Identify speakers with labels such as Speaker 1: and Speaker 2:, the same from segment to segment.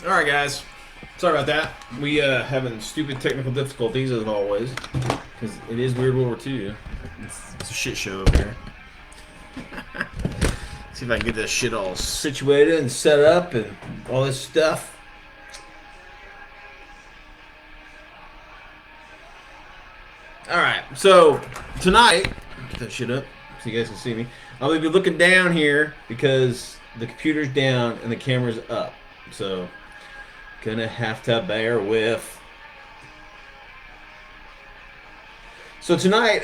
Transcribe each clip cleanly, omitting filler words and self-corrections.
Speaker 1: Alright, guys. Sorry about that. We having stupid technical difficulties as always. Because it is Weird World War II. It's a shit show over here. See if I can get this shit all situated and set up and all this stuff. Alright, so tonight, get that shit up so you guys can see me. I'll be looking down here because the computer's down and the camera's up. So gonna have to bear with. So tonight,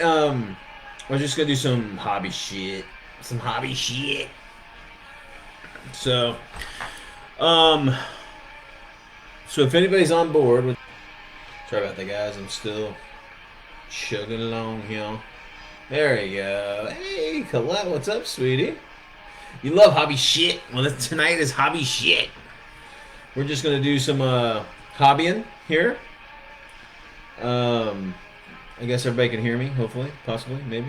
Speaker 1: we're just gonna do some hobby shit. Some hobby shit. So, so if anybody's on board with, sorry about that, guys. I'm still chugging along here. There you go. Hey, Colette, what's up, sweetie? You love hobby shit. Well, tonight is hobby shit. We're just gonna do some hobbying here. I guess everybody can hear me. Hopefully, possibly, maybe.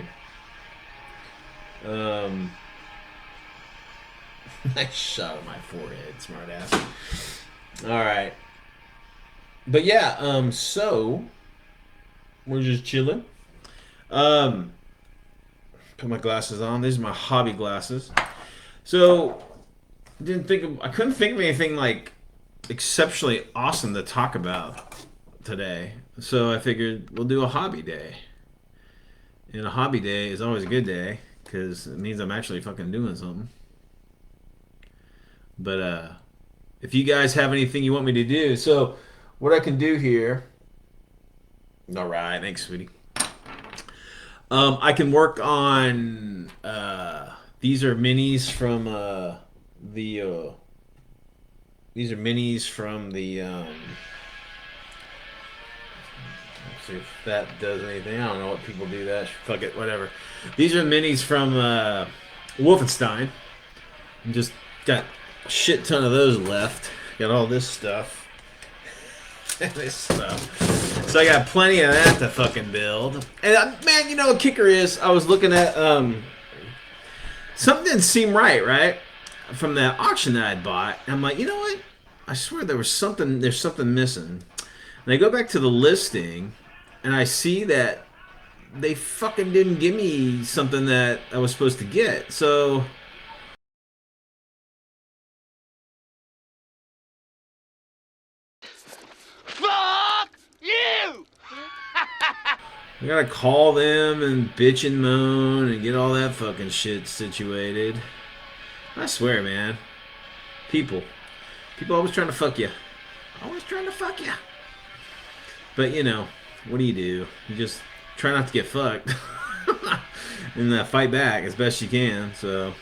Speaker 1: Nice shot of my forehead, smartass. All right, but yeah. So we're just chilling. Put my glasses on. These are my hobby glasses. So I couldn't think of anything like exceptionally awesome to talk about today. So I figured we'll do a hobby day. And a hobby day is always a good day because it means I'm actually fucking doing something. But if you guys have anything you want me to do, so what I can do here. All right, thanks, sweetie. I can work on. These are minis from the. These are minis from the. Let's see if that does anything. I don't know what people do that. Fuck it, whatever. These are minis from Wolfenstein. Just got a shit ton of those left. Got all this stuff. This stuff. So I got plenty of that to fucking build. And man, you know what kicker is? I was looking at something didn't seem right from that auction that I bought. And I'm like, you know what? I swear there's something missing. And I go back to the listing and I see that they fucking didn't give me something that I was supposed to get. So
Speaker 2: Fuck you!
Speaker 1: I gotta call them and bitch and moan and get all that fucking shit situated. I swear, man. People always trying to fuck you. Always trying to fuck you. But, you know, what do? You just try not to get fucked. And fight back as best you can, so.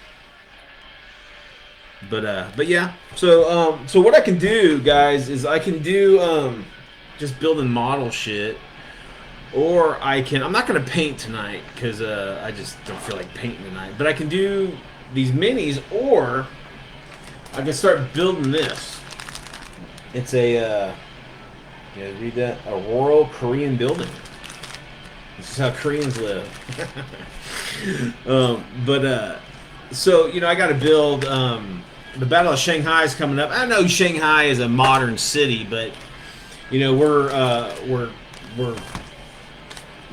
Speaker 1: But yeah. So what I can do, guys, is I can do just building model shit. Or I'm not going to paint tonight because I just don't feel like painting tonight. But I can do these minis, or I can start building this. It's a, you guys read that? A Royal Korean building. This is how Koreans live. So, you know, I got to build, the Battle of Shanghai is coming up. I know Shanghai is a modern city, but, you know, we're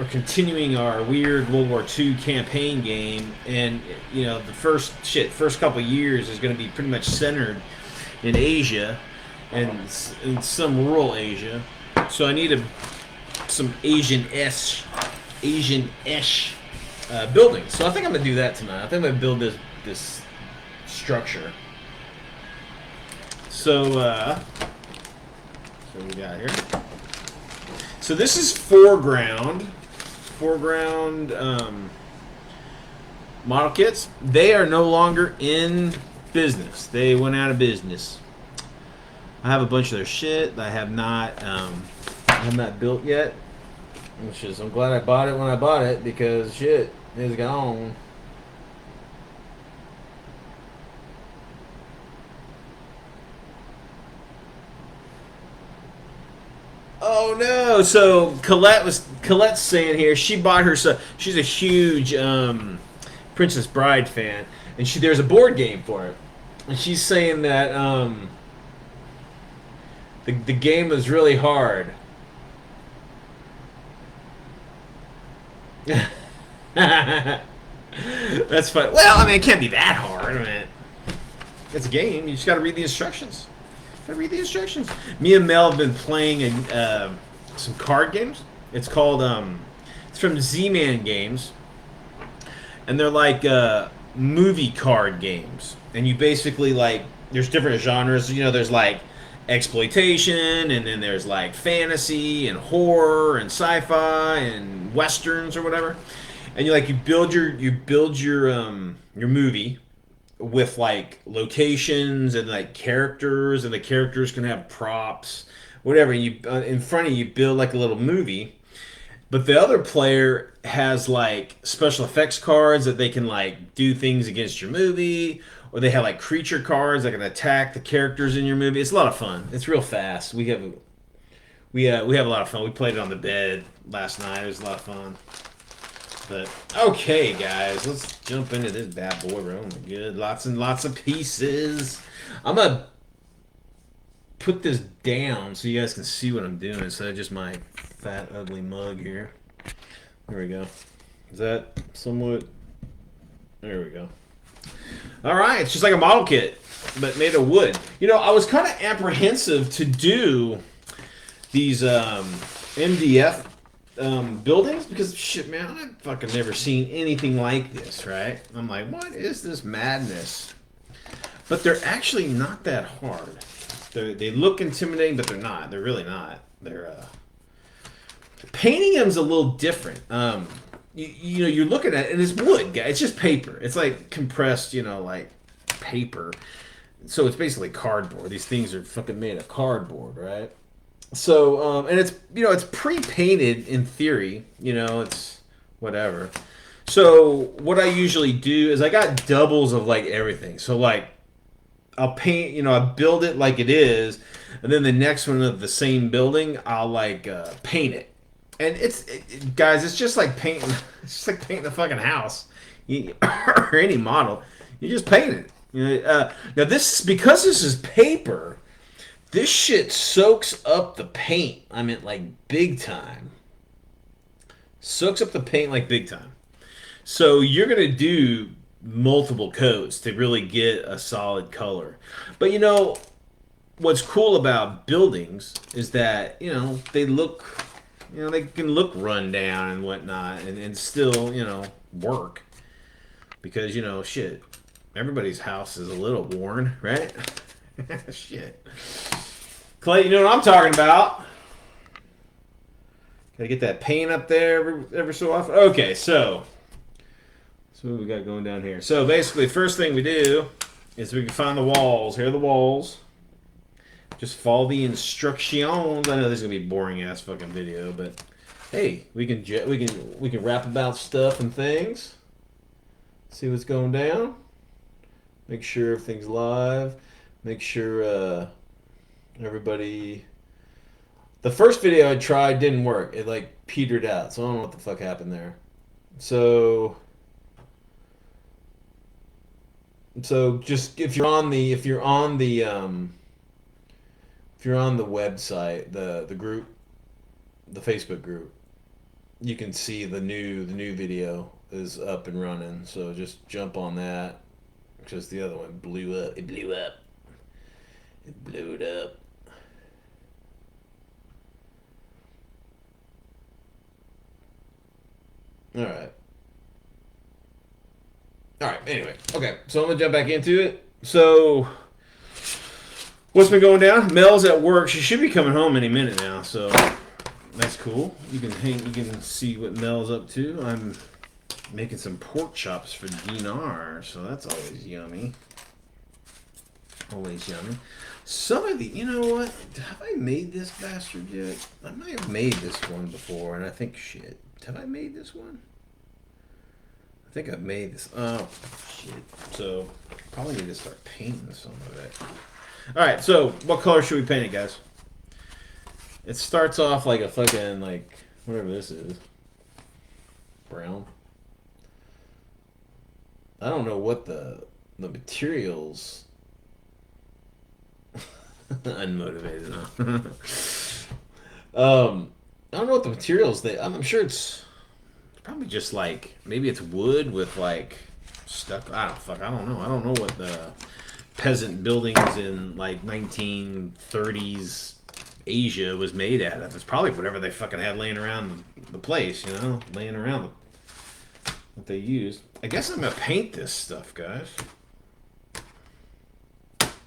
Speaker 1: continuing our weird World War II campaign game, and you know the first couple of years is going to be pretty much centered in Asia and in some rural Asia. So I need some Asian-ish building. So I think I'm going to do that tonight. I think I'm going to build this structure. So what we got here? So this is foreground model kits. They are no longer in business. They went out of business. I have a bunch of their shit that I have not built yet. Which is, I'm glad I bought it when I bought it because shit is gone. Oh no! So Colette's saying here she bought her. She's a huge Princess Bride fan, and there's a board game for it, and she's saying that The game was really hard. That's fun. Well, I mean, it can't be that hard. I mean, it's a game. You just got to read the instructions. Gotta read the instructions. Me and Mel have been playing some card games. It's called it's from Z-Man Games, and they're like movie card games. And you basically like there's different genres. You know, there's like exploitation, and then there's like fantasy and horror and sci-fi and westerns or whatever. And you build your movie with like locations and like characters, and the characters can have props, whatever. You in front of you build like a little movie, but the other player has like special effects cards that they can like do things against your movie, or they have like creature cards that can attack the characters in your movie. It's a lot of fun. It's real fast. We have a lot of fun. We played it on the bed last night. It was a lot of fun. But okay, guys, let's jump into this bad boy. Oh my good, lots and lots of pieces. I'm gonna put this down so you guys can see what I'm doing instead of just my fat, ugly mug here. There we go. Is that somewhat? There we go. All right, it's just like a model kit, but made of wood. You know, I was kind of apprehensive to do these MDF buildings because shit, man, I've fucking never seen anything like this, right? I'm like, what is this madness? But they're actually not that hard. They look intimidating, but they're not. They're really not. They're painting them's a little different. You know, you're looking at it, and it's wood, guys. It's just paper. It's like compressed, you know, like paper. So it's basically cardboard. These things are fucking made of cardboard, right? So, and it's, you know, it's pre-painted in theory, you know, it's whatever. So what I usually do is I got doubles of like everything. So like I'll paint, you know, I build it like it is, and then the next one of the same building, I'll like paint it. And guys, it's just like painting, it's just like painting a fucking house, or any model. You just paint it. You know, now because this is paper. This shit soaks up the paint. I mean, like big time. Soaks up the paint like big time. So you're gonna do multiple coats to really get a solid color. But you know what's cool about buildings is that you know they look, you know they can look run down and whatnot, and still you know work because you know shit. Everybody's house is a little worn, right? Shit. Clay, you know what I'm talking about. Gotta get that paint up there every so often. Okay, so what we got going down here? So basically, first thing we do is we can find the walls. Here are the walls. Just follow the instructions. I know this is gonna be a boring ass fucking video, but hey, we can rap about stuff and things. See what's going down. Make sure everything's live. Make sure everybody. The first video I tried didn't work. It like petered out, so I don't know what the fuck happened there. So just if you're on the website, the group, the Facebook group, you can see the new video is up and running. So just jump on that because the other one blew up. It blew up. It blew it up. All right. All right. Anyway, okay. So I'm gonna jump back into it. So, what's been going down? Mel's at work. She should be coming home any minute now. So that's cool. You can see what Mel's up to. I'm making some pork chops for Dinar, so that's always yummy. Always yummy. Some of the, you know what? Have I made this bastard yet? I might have made this one before, and I think shit. Have I made this one? I think I've made this. Oh, shit. So, probably need to start painting some of it. Alright, so, what color should we paint it, guys? It starts off like a fucking, like, whatever this is. Brown. I don't know what the materials... Unmotivated, huh? I don't know what the materials they. I'm sure it's probably just like maybe it's wood with like stuck. I don't know. I don't know what the peasant buildings in like 1930s Asia was made out of. It's probably whatever they fucking had laying around the place, you know, laying around what they used. I guess I'm gonna paint this stuff, guys.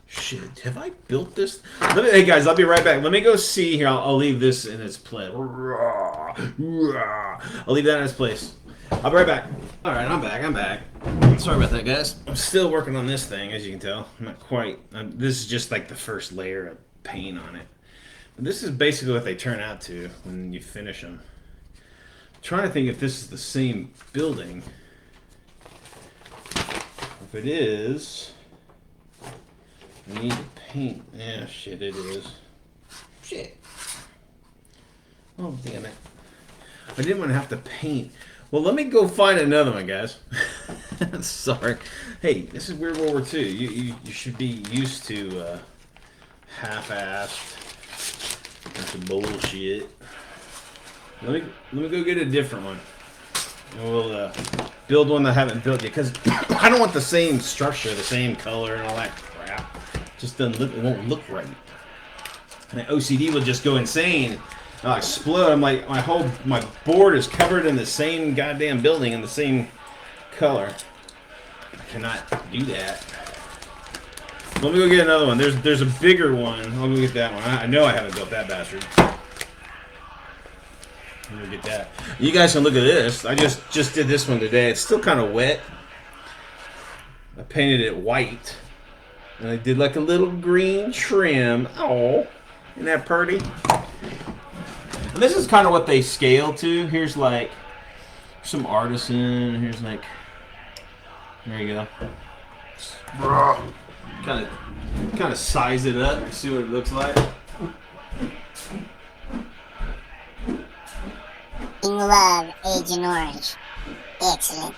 Speaker 1: Shit, have I built this? Hey guys, I'll be right back. Let me go see here. I'll leave this in its place. I'll leave that in its place. I'll be right back. All right, I'm back. Sorry about that, guys. I'm still working on this thing, as you can tell. I'm not quite. This is just like the first layer of paint on it. But this is basically what they turn out to when you finish them. I'm trying to think if this is the same building. If it is, we need to paint. Yeah, shit, it is. Shit. Oh, damn it. I didn't want to have to paint. Well, let me go find another one, guys. Sorry. Hey, this is Weird World War II. You should be used to half-assed bunch of bullshit. Let me go get a different one. And we'll build one that I haven't built yet, because I don't want the same structure, the same color, and all that crap. Just doesn't look. It won't look right. And the OCD will just go insane. I'll explode. I'm like, my board is covered in the same goddamn building in the same color. I cannot do that. Let me go get another one. There's a bigger one. I'll go get that one. I know I haven't built that bastard. Let me get that. You guys can look at this. I just did this one today. It's still kind of wet. I painted it white. And I did like a little green trim. Oh, isn't that pretty? And this is kind of what they scale to. Here's like some artisan. Here's like, there you go. Kind of size it up and see what it looks like.
Speaker 3: In love, Agent Orange. Excellent.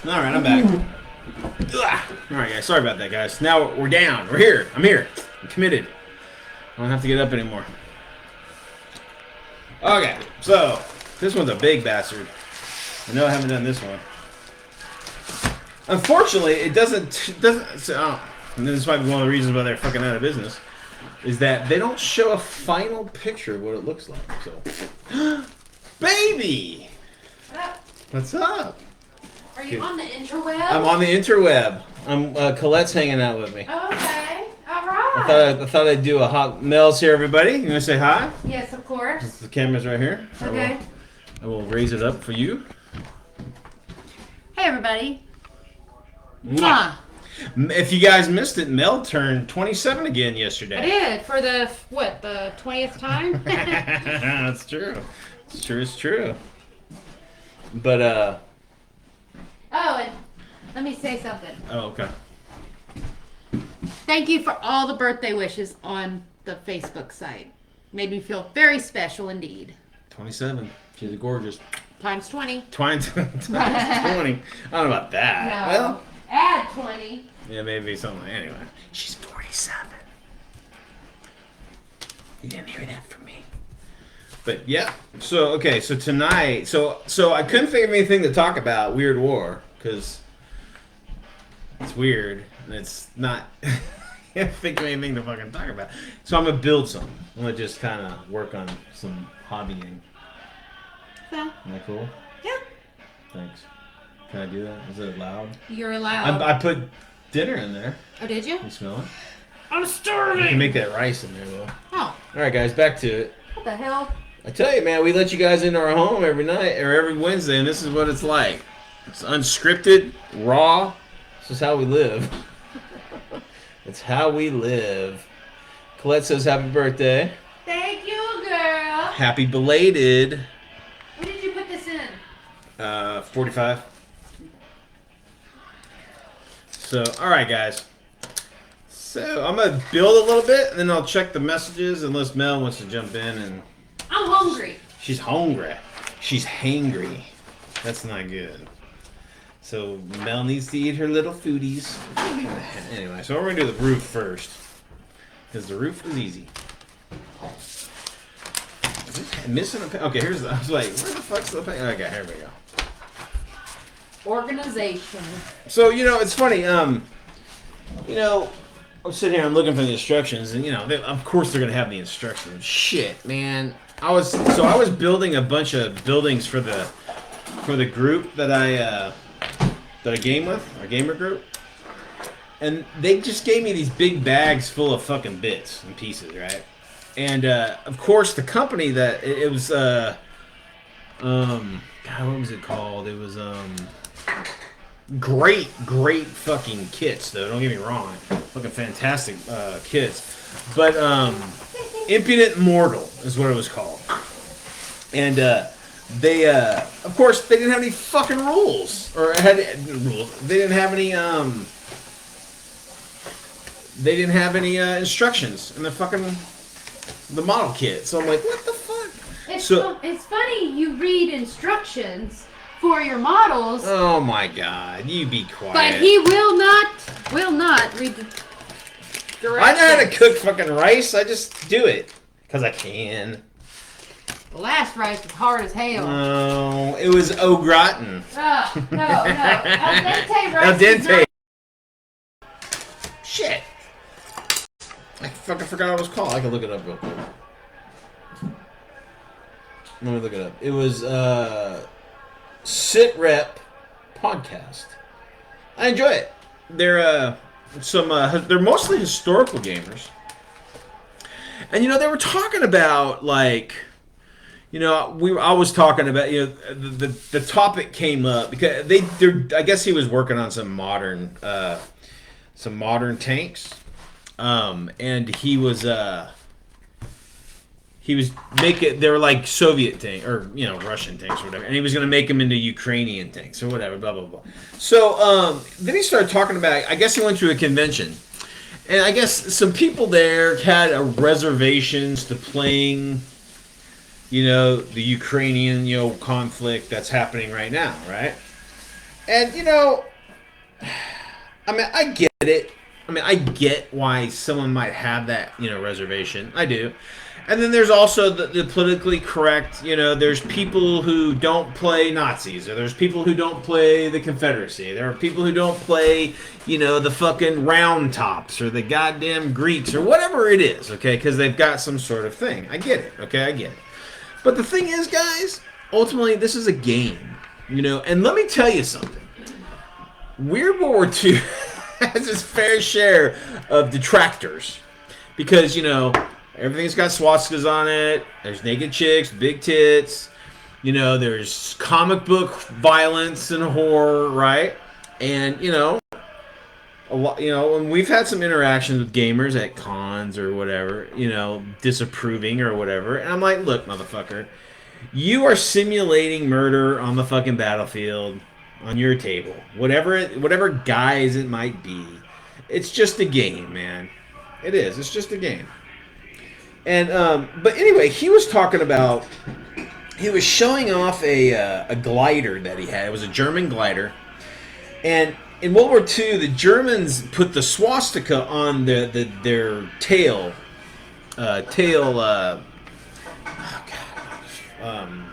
Speaker 1: All right, I'm back. All right, guys. Sorry about that, guys. Now we're down. We're here. I'm here. I'm committed. I don't have to get up anymore. Okay, so this one's a big bastard. I know I haven't done this one. Unfortunately, it doesn't. And this might be one of the reasons why they're fucking out of business. Is that they don't show a final picture of what it looks like. So, baby, what's up?
Speaker 4: Are you on the interweb?
Speaker 1: I'm on the interweb. Colette's hanging out with me.
Speaker 4: Okay. All right.
Speaker 1: I thought I'd do a hot. Mel's here, everybody. You want to say hi?
Speaker 4: Yes, of course.
Speaker 1: The camera's right here.
Speaker 4: Okay.
Speaker 1: I will raise it up for you.
Speaker 4: Hey, everybody.
Speaker 1: Mwah. If you guys missed it, Mel turned 27 again yesterday.
Speaker 4: I did for the 20th time?
Speaker 1: That's true. It's true. But
Speaker 4: Oh, and let me say something.
Speaker 1: Oh, okay.
Speaker 4: Thank you for all the birthday wishes on the Facebook site. Made me feel very special indeed.
Speaker 1: 27. She's gorgeous.
Speaker 4: Times 20.
Speaker 1: Times 20. I don't know about that.
Speaker 4: No.
Speaker 1: Well,
Speaker 4: Add 20.
Speaker 1: yeah, maybe something. Anyway, she's 47. You didn't hear that from me. But yeah, so tonight, so I couldn't think of anything to talk about Weird War because it's weird and it's not. I can't think of anything to fucking talk about. So I'm gonna build some. I'm gonna just kind of work on some hobbying.
Speaker 4: Yeah.
Speaker 1: Isn't that cool?
Speaker 4: Yeah.
Speaker 1: Thanks. Can I do that? Is it loud?
Speaker 4: You're allowed.
Speaker 1: I put dinner in there.
Speaker 4: Oh, did you?
Speaker 1: You smell it?
Speaker 4: I'm
Speaker 1: You
Speaker 4: starving.
Speaker 1: can make that rice in there though.
Speaker 4: Oh,
Speaker 1: All right, guys, back to it.
Speaker 4: what the hell?
Speaker 1: I tell you, man, we let you guys into our home every night or every Wednesday, and this is what it's like. It's unscripted, raw. This is how we live. It's how we live. Colette says happy birthday.
Speaker 4: Thank you, girl.
Speaker 1: Happy belated.
Speaker 4: When did you put this in?
Speaker 1: 45. So, all right, guys. So I'm gonna build a little bit, and then I'll check the messages unless Mel wants to jump in. And
Speaker 4: I'm hungry.
Speaker 1: she's hungry. She's hangry. That's not good. So Mel needs to eat her little foodies. Anyway, so we're gonna do the roof first, because the roof is easy. Is it missing a? Okay, here's. I was like, where the fuck's the? Okay, here we go.
Speaker 4: Organization.
Speaker 1: So it's funny. I'm sitting here, I'm looking for the instructions, and of course they're gonna have the instructions. Shit, man. I was building a bunch of buildings for the group that I game with, our gamer group, and they just gave me these big bags full of fucking bits and pieces, right? And of course the company that it was, God, what was it called? It was great fucking kits, though. Don't get me wrong, fucking fantastic kits. But Impudent Mortal is what it was called, and they of course they didn't have any fucking rules or had rules. They didn't have any instructions in the model kit. So I'm like, what the fuck?
Speaker 4: It's funny you read instructions for your models.
Speaker 1: Oh my god, you be quiet.
Speaker 4: But he will not read the directions.
Speaker 1: I know how to cook fucking rice. I just do it because I can.
Speaker 4: The last rice was hard as hell.
Speaker 1: No, it was au gratin.
Speaker 4: Oh, no. Al dente rice.
Speaker 1: Al dente. Shit. I fucking forgot what it was called. I can look it up real quick. Let me look it up. It was Sit Rep Podcast. I enjoy it. They're they're mostly historical gamers, and they were talking about I was talking about the topic came up because I guess he was working on some modern tanks, and he was making, they were like Soviet tanks or Russian tanks or whatever, and he was going to make them into Ukrainian tanks or whatever, blah blah blah. So then he started talking about, I guess he went to a convention, and I guess some people there had reservations to playing the Ukrainian conflict that's happening right now, right? And I mean, I get it. I mean, I get why someone might have that reservation. I do. And then there's also the politically correct, there's people who don't play Nazis, or there's people who don't play the Confederacy. There are people who don't play, the fucking Round Tops, or the goddamn Greeks, or whatever it is, okay? Because they've got some sort of thing. I get it, okay? I get it. But the thing is, guys, ultimately, this is a game, And let me tell you something. Weird World War II has its fair share of detractors. Because, everything's got swastikas on it. There's naked chicks, big tits. There's comic book violence and horror, right? And a lot. And we've had some interactions with gamers at cons or whatever. Disapproving or whatever. And I'm like, look, motherfucker, you are simulating murder on the fucking battlefield on your table. Whatever guise it might be, it's just a game, man. It is. It's just a game. And but anyway, he was talking about, he was showing off a glider that he had. It was a German glider, and in World War II, the Germans put the swastika on their tail. Oh God.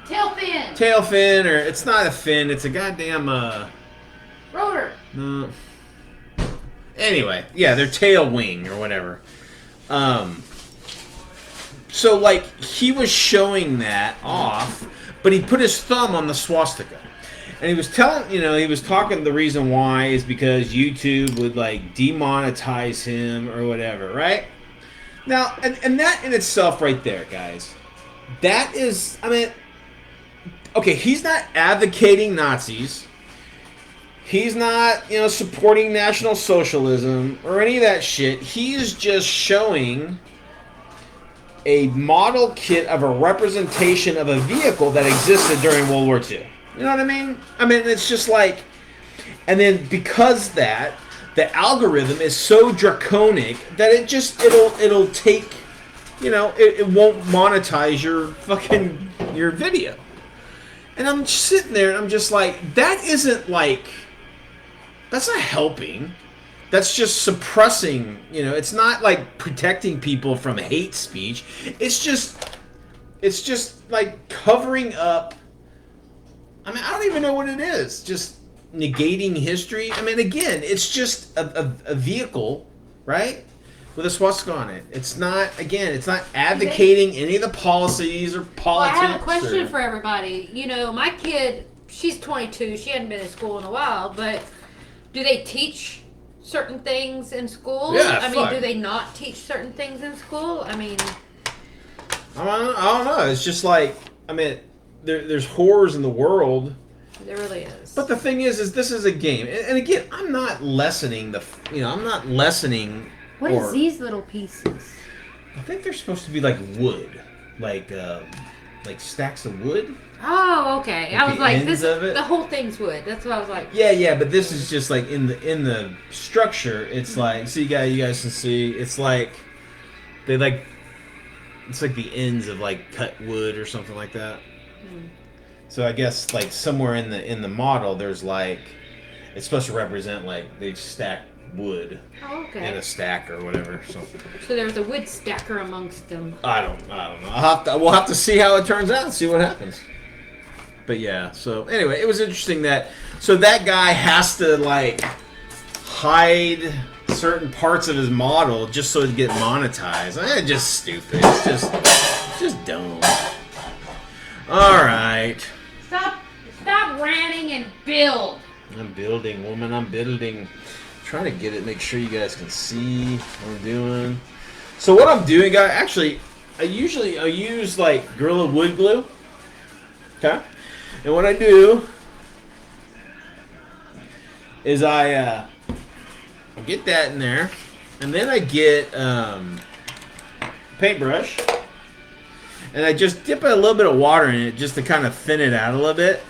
Speaker 4: Tail fin.
Speaker 1: Tail fin, or it's not a fin. It's a goddamn
Speaker 4: Rotor.
Speaker 1: Anyway, their tail wing or whatever. So, he was showing that off, but he put his thumb on the swastika. And he was talking, the reason why is because YouTube would, demonetize him or whatever, right? Now, and that in itself right there, guys, that is, okay, he's not advocating Nazis. He's not, supporting National Socialism or any of that shit. He is just showing a model kit of a representation of a vehicle that existed during World War II. You know what I mean? It's just and then because that, the algorithm is so draconic that it'll take, it won't monetize your video. And I'm just sitting there and I'm just like, that's not helping. That's just suppressing, it's not like protecting people from hate speech. It's just like covering up. I mean, I don't even know what it is. Just negating history. I mean, again, it's just a vehicle, right? With a swastika on it. It's not advocating any of the policies or politics.
Speaker 4: Well, I have a question for everybody. My kid, she's 22. She hadn't been in school in a while, but do they teach certain things in school?
Speaker 1: Yeah,
Speaker 4: I mean, do they not teach certain things in school? I mean,
Speaker 1: I don't know. It's just like, I mean, there's horrors in the world.
Speaker 4: there really is.
Speaker 1: But the thing is this is a game. And again, I'm not lessening
Speaker 4: What is these little pieces?
Speaker 1: I think they're supposed to be like wood. Like stacks of wood.
Speaker 4: Oh, okay.
Speaker 1: Like
Speaker 4: I was
Speaker 1: the
Speaker 4: like,
Speaker 1: ends
Speaker 4: this
Speaker 1: of it?
Speaker 4: the whole thing's wood. That's what I was like.
Speaker 1: Yeah, but this is just like in the structure. It's like, so you guys can see. It's like it's like the ends of like cut wood or something like that. So I guess like somewhere in the model, there's like, it's supposed to represent like they've stacked wood
Speaker 4: Oh, okay.
Speaker 1: in a stack or whatever.
Speaker 4: So there's a wood stacker amongst them.
Speaker 1: I don't know. We'll have to see how it turns out. See what happens. But yeah. So anyway, it was interesting that guy has to like hide certain parts of his model just so to get monetized. It's just stupid. It's just dumb. All right.
Speaker 4: Stop ranting and build.
Speaker 1: I'm building, woman. I'm building. Trying to get it. Make sure you guys can see what I'm doing. So what I'm doing, guys. Actually, I use like Gorilla Wood Glue. Okay. And what I do is I get that in there, and then I get paintbrush, and I just dip a little bit of water in it just to kind of thin it out a little bit.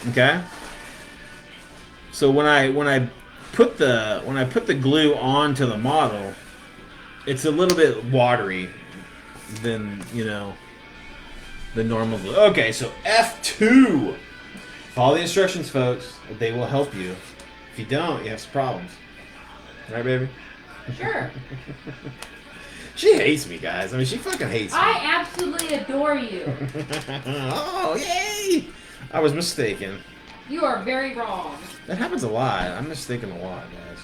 Speaker 1: Okay. So when I put the glue onto the model, it's a little bit watery than the normal glue. Okay, so F2. Follow the instructions, folks. They will help you. If you don't, you have some problems. Right, baby?
Speaker 4: Sure.
Speaker 1: She hates me, guys. I mean, she fucking hates me.
Speaker 4: I absolutely adore you.
Speaker 1: Oh, yay! I was mistaken.
Speaker 4: You are very wrong.
Speaker 1: That happens a lot. I'm mistaken a lot, guys.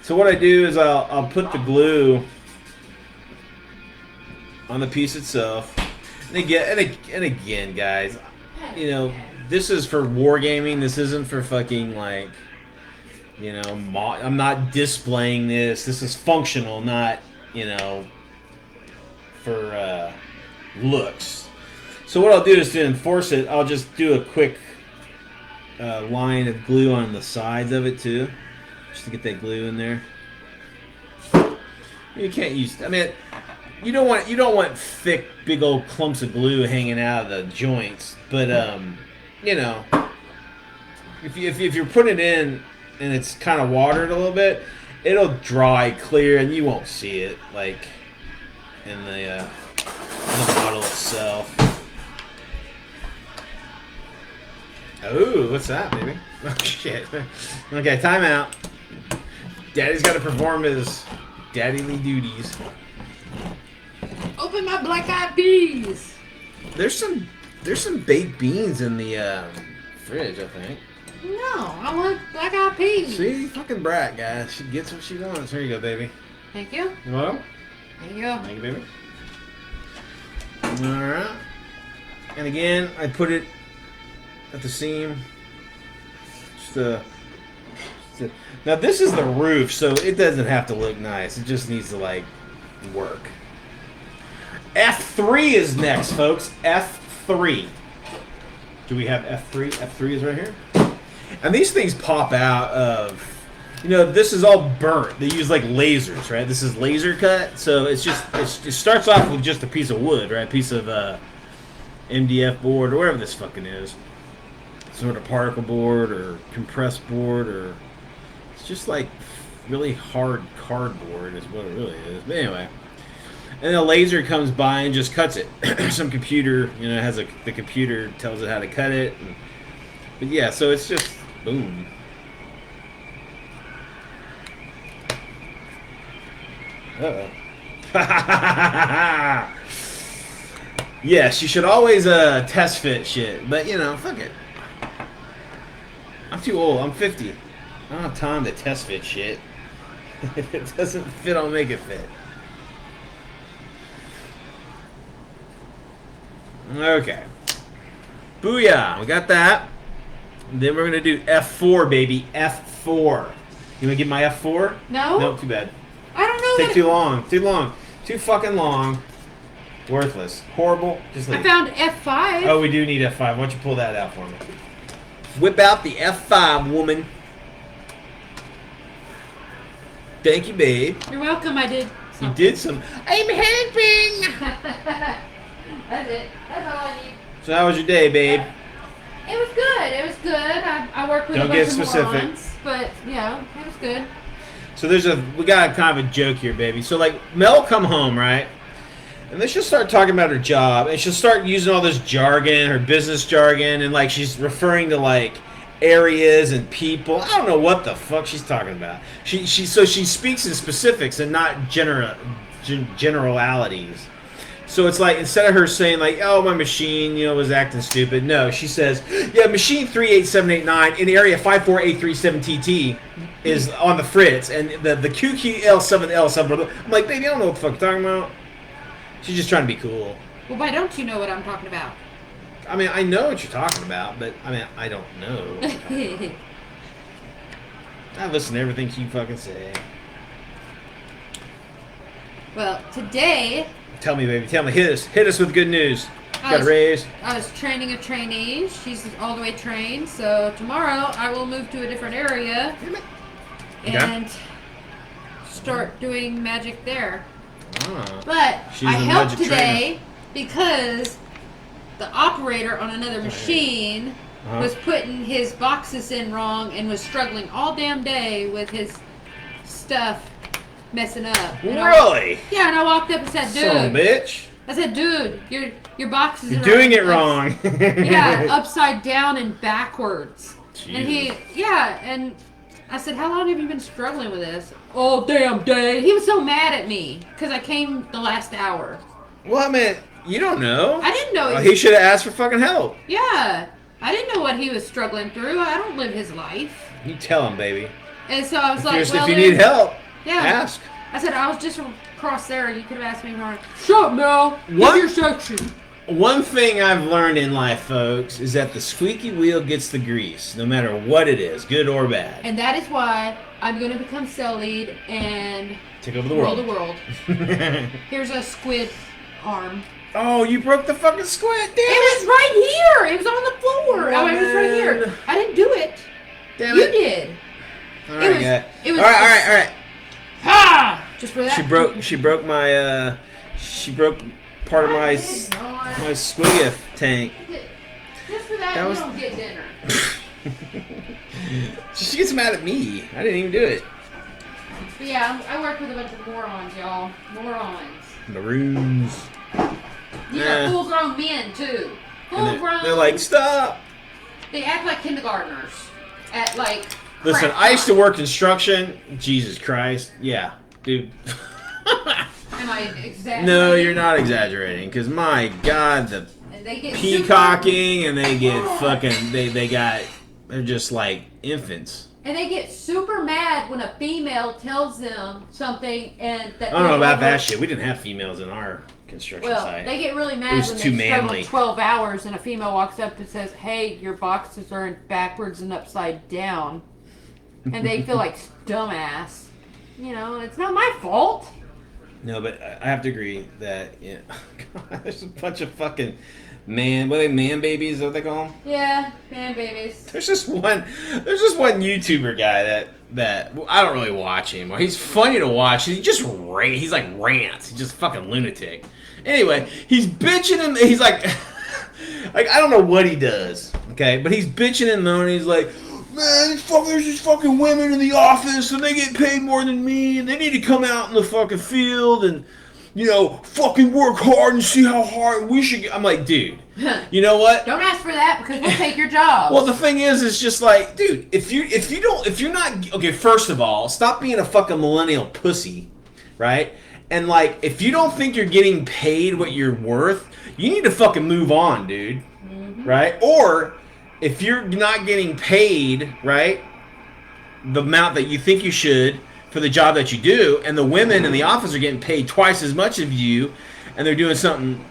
Speaker 1: So what I do is I'll put the glue on the piece itself. And again, guys, this is for wargaming. This isn't for fucking like, I'm not displaying this. This is functional, not, for looks. So what I'll do is to enforce it, I'll just do a quick line of glue on the sides of it too, just to get that glue in there. You can't use. I mean, you don't want thick, big old clumps of glue hanging out of the joints. But if you're putting it in and it's kind of watered a little bit, it'll dry clear and you won't see it like in the model itself. Oh, what's that, baby? Oh, shit. Okay, time out. Daddy's got to perform his daddyly duties.
Speaker 4: Open my black-eyed peas.
Speaker 1: There's some baked beans in the fridge, I think.
Speaker 4: No, I want black-eyed peas.
Speaker 1: See? Fucking brat, guys. She gets what she wants. Here you go, baby.
Speaker 4: Thank you.
Speaker 1: You want them?
Speaker 4: There you go.
Speaker 1: Thank you, baby. Alright. And again, I put it at the seam. Now this is the roof, so it doesn't have to look nice. It just needs to like work. F3 is next, folks. F3. Do we have F3? F3 is right here. And these things pop out of, this is all burnt. They use like lasers, right? This is laser cut, so it starts off with just a piece of wood, right? A piece of MDF board or whatever this fucking is. Sort of particle board or compressed board, or it's just like really hard cardboard is what it really is. But anyway. And the laser comes by and just cuts it. Some computer, has the computer tells it how to cut it. But yeah, so it's just boom. Uh-oh. Yes, you should always test fit shit. But, fuck it. I'm too old. I'm 50. I don't have time to test fit shit. If it doesn't fit, I'll make it fit. Okay. Booyah. We got that. And then we're going to do F4, baby. F4. You want to get my F4?
Speaker 4: No.
Speaker 1: No, too bad.
Speaker 4: I don't know.
Speaker 1: Take too long. Too long. Too fucking long. Worthless. Horrible. Just leave.
Speaker 4: I found F5.
Speaker 1: Oh, we do need F5. Why don't you pull that out for me? Whip out the F5, woman. Thank you, babe.
Speaker 4: You're welcome. I did.
Speaker 1: You did some. I'm helping.
Speaker 4: That's it. That's all I need.
Speaker 1: So how was your day, babe?
Speaker 4: It was good. It was good. I worked with
Speaker 1: Don't
Speaker 4: a bunch
Speaker 1: get
Speaker 4: of
Speaker 1: specific.
Speaker 4: morons, but yeah, it was good.
Speaker 1: So we got a kind of a joke here, baby. So like Mel will come home, right? And then she'll start talking about her job, and she'll start using all this jargon, her business jargon, and like she's referring to like areas and people. I don't know what the fuck she's talking about. She speaks in specifics and not generalities. So it's like, instead of her saying like, oh, my machine, was acting stupid. No, she says, yeah, machine 38789 in area 54837TT is on the fritz, and the QQL7L7. I'm like, baby, I don't know what the fuck you're talking about. She's just trying to be cool.
Speaker 4: Well, why don't you know what I'm talking about?
Speaker 1: I mean, I know what you're talking about, but I don't know. I listen to everything you fucking say.
Speaker 4: Well, today...
Speaker 1: Tell me, baby. Tell me. Hit us with good news. Got a raise.
Speaker 4: I was training a trainee. She's all the way trained. So tomorrow I will move to a different area and start doing magic there.
Speaker 1: Ah.
Speaker 4: But
Speaker 1: She's
Speaker 4: I
Speaker 1: a
Speaker 4: helped
Speaker 1: magic
Speaker 4: today because the operator on another machine was putting his boxes in wrong and was struggling all damn day with his stuff messing up.
Speaker 1: Really?
Speaker 4: Yeah, and I walked up and said, dude.
Speaker 1: Son of a bitch.
Speaker 4: I said, dude, your boxes
Speaker 1: You're
Speaker 4: are
Speaker 1: doing it wrong.
Speaker 4: yeah, upside down and backwards.
Speaker 1: Jeez.
Speaker 4: And I said, how long have you been struggling with this? Oh, damn day. He was so mad at me because I came the last hour.
Speaker 1: Well, I mean, you don't know.
Speaker 4: I didn't know.
Speaker 1: He should have asked for fucking help.
Speaker 4: Yeah. I didn't know what he was struggling through. I don't live his life.
Speaker 1: You tell him, baby.
Speaker 4: And so I was like,
Speaker 1: If you need help, ask.
Speaker 4: I said, I was just across there. You could have asked me more. Shut up, Mel.
Speaker 1: What?
Speaker 4: Give your section.
Speaker 1: One thing I've learned in life, folks, is that the squeaky wheel gets the grease, no matter what it is, good or bad.
Speaker 4: And that is why I'm going to become cell lead and
Speaker 1: take over the
Speaker 4: rule
Speaker 1: world.
Speaker 4: the world. Here's a squid arm.
Speaker 1: Oh, you broke the fucking squid, damn
Speaker 4: It was right here. It was on the floor.
Speaker 1: Oh,
Speaker 4: it was right here. I didn't do it.
Speaker 1: Damn
Speaker 4: You
Speaker 1: it.
Speaker 4: did.
Speaker 1: All right,
Speaker 4: It was.
Speaker 1: all right.
Speaker 4: Ha! Just for that.
Speaker 1: She broke my she broke part of my squiggy tank.
Speaker 4: Just for that,
Speaker 1: That
Speaker 4: you
Speaker 1: was-
Speaker 4: don't get dinner.
Speaker 1: She gets mad at me. I didn't even do it.
Speaker 4: But yeah, I work with a bunch of morons, y'all. Morons.
Speaker 1: Maroons.
Speaker 4: These
Speaker 1: Nah.
Speaker 4: are full-grown men too. Full-grown.
Speaker 1: They're like, stop.
Speaker 4: They act like kindergartners. At like.
Speaker 1: Listen,
Speaker 4: crap
Speaker 1: I used to
Speaker 4: time.
Speaker 1: work construction. Jesus Christ. Yeah, dude.
Speaker 4: Am I exaggerating?
Speaker 1: No, you're not exaggerating. Because my God, the
Speaker 4: And they get
Speaker 1: peacocking and they get fucking, they're just like infants.
Speaker 4: And they get super mad when a female tells them something and that.
Speaker 1: I don't know about that shit. We didn't have females in our construction
Speaker 4: Well,
Speaker 1: site.
Speaker 4: they get really
Speaker 1: It
Speaker 4: mad
Speaker 1: was
Speaker 4: when
Speaker 1: too
Speaker 4: they struggle
Speaker 1: manly.
Speaker 4: 12 hours and a female walks up and says, "Hey, your boxes are in backwards and upside down," and they feel like dumbass. It's not my fault.
Speaker 1: No, but I have to agree that God, there's a bunch of fucking man babies, is that what they call them?
Speaker 4: Yeah, man, babies.
Speaker 1: There's just one YouTuber guy that I don't really watch anymore. He's funny to watch. He's like rants. He's just fucking lunatic. Anyway, he's bitching and he's like I don't know what he does. Okay, but he's bitching and moaning. He's like, man, there's these fucking women in the office and they get paid more than me and they need to come out in the fucking field and, you know, fucking work hard and see how hard we should get. I'm like, dude, you know what?
Speaker 4: Don't ask for that because we'll take your job.
Speaker 1: Well, the thing is, it's just like, dude, if you're not, okay, first of all, stop being a fucking millennial pussy, right? And like, if you don't think you're getting paid what you're worth, you need to fucking move on, dude, right? Or if you're not getting paid, right, the amount that you think you should for the job that you do, and the women in the office are getting paid twice as much of you, and they're doing something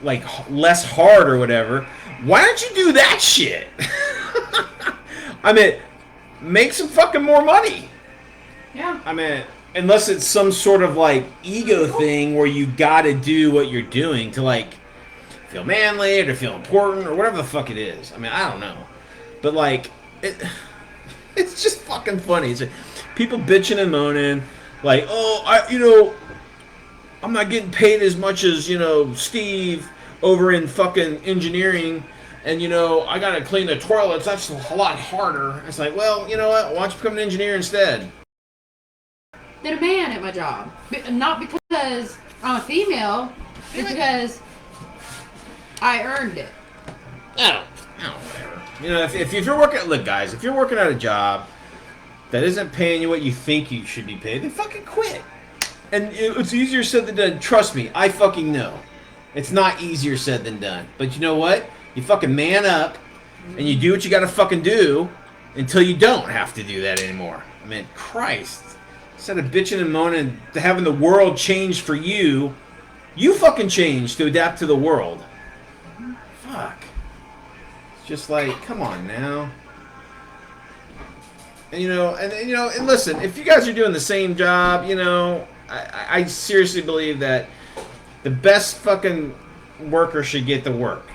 Speaker 1: like less hard or whatever, why don't you do that shit? I mean, make some fucking more money.
Speaker 4: Yeah.
Speaker 1: I mean, unless it's some sort of like ego thing where you gotta do what you're doing to like feel manly or to feel important or whatever the fuck it is. I mean, I don't know. But like, it's just fucking funny. It's like people bitching and moaning, like, oh, I'm not getting paid as much as, Steve over in fucking engineering, and, I gotta clean the toilets. That's a lot harder. It's like, well, you know what? Why don't you become an engineer instead?
Speaker 4: Than a man at my job. Not because I'm a female, it's because I earned it.
Speaker 1: Oh, whatever. If you're working, look, guys, if you're working at a job that isn't paying you what you think you should be paid, then fucking quit. And it's easier said than done. Trust me, I fucking know. It's not easier said than done. But you know what? You fucking man up, and you do what you gotta fucking do until you don't have to do that anymore. I mean, Christ. Instead of bitching and moaning, to having the world change for you, you fucking change to adapt to the world. Fuck. It's just like, come on now. And and listen, if you guys are doing the same job, I seriously believe that the best fucking worker should get the work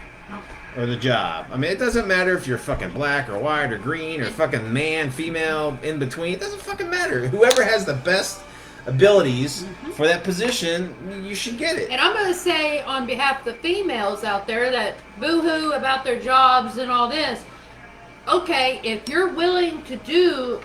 Speaker 1: or the job. I mean, it doesn't matter if you're fucking black or white or green or fucking man, female, in between. It doesn't fucking matter. Whoever has the best abilities for that position, you should get it.
Speaker 4: And I'm going to say on behalf of the females out there that boo-hoo about their jobs and all this, okay, if you're willing to do,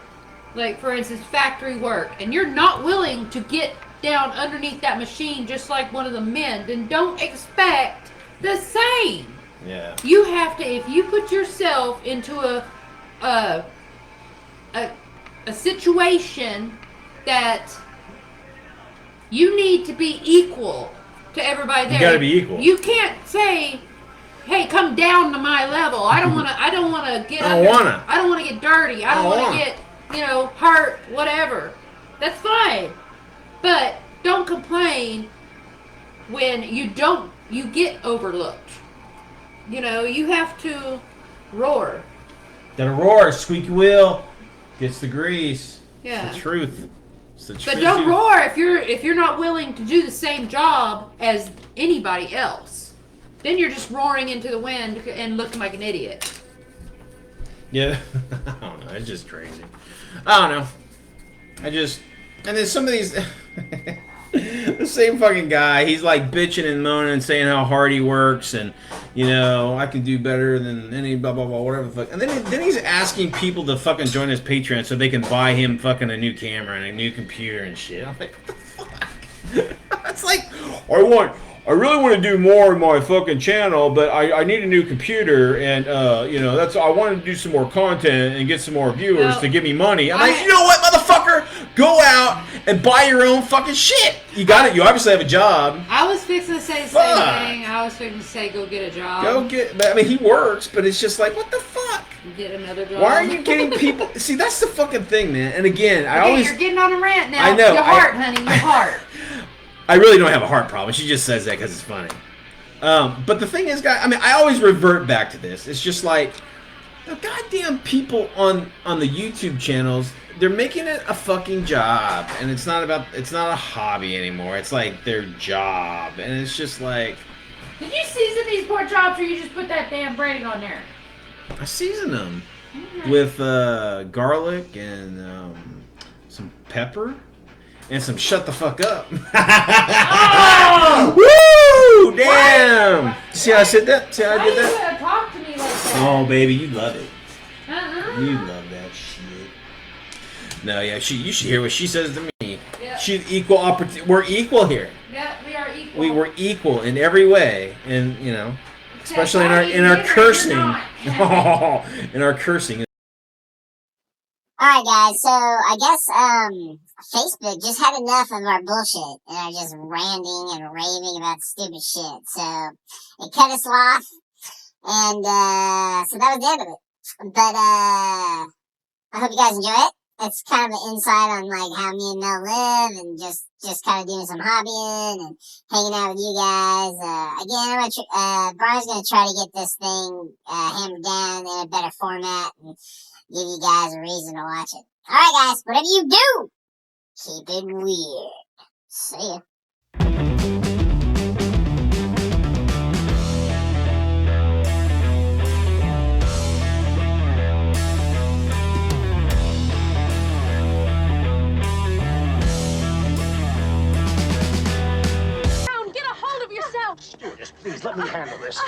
Speaker 4: like, for instance, factory work, and you're not willing to get down underneath that machine just like one of the men, then don't expect the same.
Speaker 1: Yeah.
Speaker 4: You have to, if you put yourself into a situation that you need to be equal to everybody there.
Speaker 1: You gotta be equal.
Speaker 4: You can't say, "Hey, come down to my level. I don't want to get
Speaker 1: I don't
Speaker 4: want to get dirty. I don't want to get, hurt, whatever." That's fine. But don't complain when you get overlooked. You have to roar.
Speaker 1: Gotta roar, squeaky wheel gets the grease.
Speaker 4: Yeah.
Speaker 1: It's the truth. It's the truth.
Speaker 4: But don't roar if you're not willing to do the same job as anybody else. Then you're just roaring into the wind and looking like an idiot.
Speaker 1: Yeah. I don't know. It's just crazy. I don't know. And then some of these, the same fucking guy, he's like bitching and moaning and saying how hard he works and, I can do better than any blah, blah, blah, whatever the fuck. And then he's asking people to fucking join his Patreon so they can buy him fucking a new camera and a new computer and shit. I'm like, what the fuck? It's like, I really want to do more in my fucking channel, but I need a new computer, and I wanted to do some more content and get some more viewers to give me money. I'm like, you know what, motherfucker? Go out and buy your own fucking shit. You got it. You obviously have a job.
Speaker 4: I was fixing to say the same thing. I was fixing to say, go get a job.
Speaker 1: He works, but it's just like, what the fuck?
Speaker 4: Get another job.
Speaker 1: Why are you getting people? See, that's the fucking thing, man. And again,
Speaker 4: you're getting on a rant now.
Speaker 1: I know.
Speaker 4: Your heart, honey, your heart.
Speaker 1: I really don't have a heart problem. She just says that because it's funny. But the thing is, guys, I always revert back to this. It's just like the goddamn people on the YouTube channels. They're making it a fucking job, and it's not a hobby anymore. It's like their job, and it's just like.
Speaker 4: Did you season these pork chops, or you just put that damn breading on there?
Speaker 1: I season them with garlic and some pepper. And some shut the fuck up.
Speaker 4: Oh!
Speaker 1: Woo! Damn! See how I said that? See how I did
Speaker 4: Why
Speaker 1: that?
Speaker 4: you talk to me like that?
Speaker 1: Oh, baby, you love it.
Speaker 4: Uh-uh.
Speaker 1: You love that. No, yeah, you should hear what she says to me.
Speaker 4: Yep.
Speaker 1: She's equal opportunity. We're equal here.
Speaker 4: Yeah, we are equal.
Speaker 1: We were equal in every way, and you know, especially in our
Speaker 4: You're
Speaker 1: cursing.
Speaker 4: not.
Speaker 1: In our cursing.
Speaker 3: Alright guys, so I guess Facebook just had enough of our bullshit and are just ranting and raving about stupid shit. So it cut us off, and so that was the end of it. But I hope you guys enjoy it. It's kind of an insight on like how me and Mel live, and just kind of doing some hobbying and hanging out with you guys. Again, Brian's gonna try to get this thing hammered down in a better format and give you guys a reason to watch it. Alright guys, whatever you do, keep it weird. See ya.
Speaker 5: Get a hold of yourself!
Speaker 2: Stewardess, please let me handle this.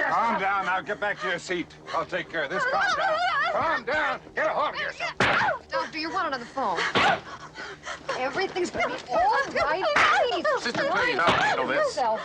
Speaker 6: Calm down. Now get back to your seat. I'll take care of this. Calm down. Calm down. Get a hold of yourself.
Speaker 5: Doctor, you're wanted on the phone. Everything's gonna be all right. Please.
Speaker 6: Sister, please, I'll handle this.
Speaker 5: Yourself.